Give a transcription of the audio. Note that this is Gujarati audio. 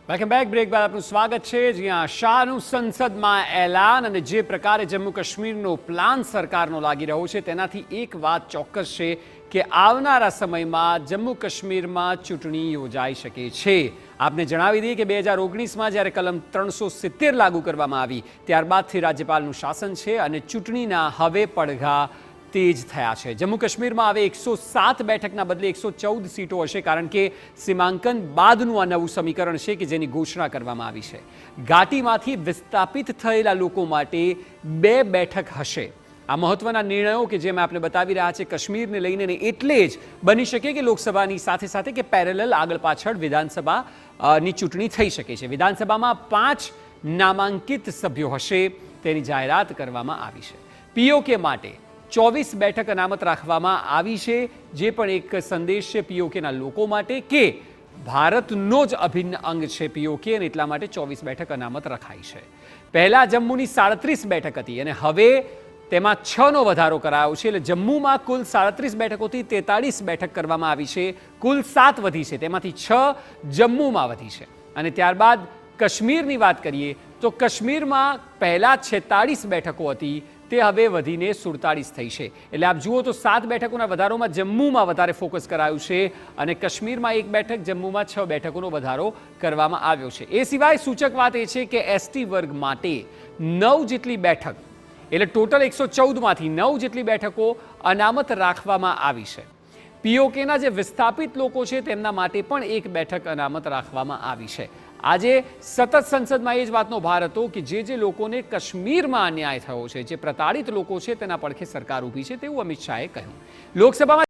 Welcome back. બ્રેક બાદ આપનું સ્વાગત છે. જ્યાં શાહનું સંસદમાં એલાન અને જે પ્રકારે જમ્મુ કાશ્મીરનો પ્લાન સરકારનો લાગી રહ્યો છે તેનાથી એક વાત ચોક્કસ છે કે આવનારા સમયમાં જમ્મુ કાશ્મીરમાં ચૂંટણી યોજાઈ શકે છે. આપને જણાવી દઈએ કે 2019માં જ્યારે કલમ 370 લાગુ કરવામાં આવી ત્યારબાદથી રાજ્યપાલનું શાસન છે અને ચૂંટણીના હવે પડઘા તેજ થયા છે. જમ્મુ કાશ્મીરમાં હવે 107 બેઠકના બદલે 114 સીટો હશે, કારણ કે સીમાંકન બાદનું આ નવું સમીકરણ છે કે જેની ઘોષણા કરવામાં આવી છે. ઘાટીમાંથી વિસ્થાપિત થયેલા લોકો માટે 2 બેઠક હશે. આ મહત્વના નિર્ણયો કે જે મેં આપને બતાવી રહ્યા છે કાશ્મીરને લઈને, એટલે જ બની શકે કે લોકસભાની સાથે સાથે કે પેરેલલ આગળ પાછળ વિધાનસભાની ચૂંટણી થઈ શકે છે. વિધાનસભામાં 5 નામાંકિત સભ્યો હશે તેની જાહેરાત કરવામાં આવી છે. પીઓકે માટે 24 બેઠક અનામત રાખવામાં આવી છે, જે પણ એક સંદેશ છે પીઓકેના લોકો માટે કે ભારતનો જ અભિન્ન અંગ છે પીઓકે, અને એટલા માટે 24 બેઠક અનામત રખાઈ છે. પહેલા જમ્મુની 37 બેઠક હતી અને હવે તેમાં 6નો વધારો કરાયો છે. એટલે જમ્મુમાં કુલ 37 બેઠકોથી 43 બેઠક કરવામાં આવી છે. કુલ 7 વધી છે, તેમાંથી 6 જમ્મુમાં વધી છે. અને ત્યારબાદ કાશ્મીરની વાત કરીએ તો કાશ્મીરમાં પહેલા 46 બેઠકો હતી, તે હવે વધીને 47 થઈ છે. એટલે આપ જુઓ તો 7 બેઠકોના વધારોમાં જમ્મુમાં વધારે ફોકસ કરાયું છે અને કાશ્મીરમાં 1 બેઠક, જમ્મુમાં 6 બેઠકોનો વધારો કરવામાં આવ્યો છે. એ સિવાય સૂચક વાત એ છે કે એસટી વર્ગ માટે 9 જેટલી બેઠક, એટલે ટોટલ 114માંથી 9 જેટલી બેઠકો અનામત રાખવામાં આવી છે. પીઓકેના જે વિસ્થાપિત લોકો છે તેમના માટે પણ 1 બેઠક અનામત રાખવામાં આવી છે. આજે સતત સંસદમાં એ જ વાતનો ભાર હતો કે જે લોકોને કાશ્મીરમાં અન્યાય થયો છે, જે પ્રતાડિત લોકો છે તેના પડખે સરકાર ઊભી છે, તેવું અમિત શાહે કહ્યું. લોકસભામાં